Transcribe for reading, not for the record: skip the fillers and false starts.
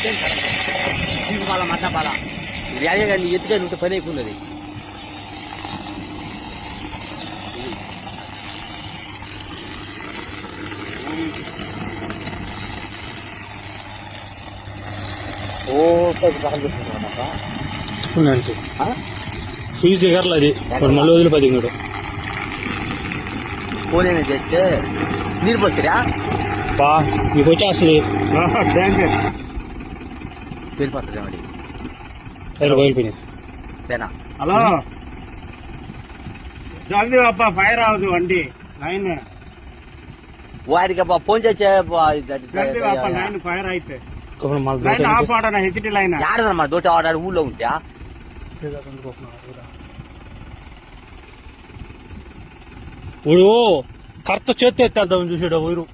తీసుకోవాలా మట్టాపాలా ఇది అదే కానీ ఎత్తుగా ఉంటే పని అయిపోయినది. ఓ పక్కన అంటే ఫీజు ఎగరలేదు అది మళ్ళీ వదిలి 10 ఇంకోటి ఫోన్ ఏమైనా చేస్తే నీరు పోతారా బా మీకు వచ్చేస్తుంది వెళ్ళిపోతుంది మరి బయలుపోయినాయి. హలో జల్దీ అబ్బా ఫైర్ అవదు వండి లైన్ వారికి ఫోన్ చేసే జల్దీ అబ్బా లైన్ ఫైర్ అయితే లైన్ ఆఫ్ ఆడనా హెచ్డి లైన్ ఆడదమ్మా దోట ఆడాడు ఊళ్ళో ఉంటా ఇప్పుడు కర్త చేతి ఎత్తేద్దామని చూసాడు ఊరు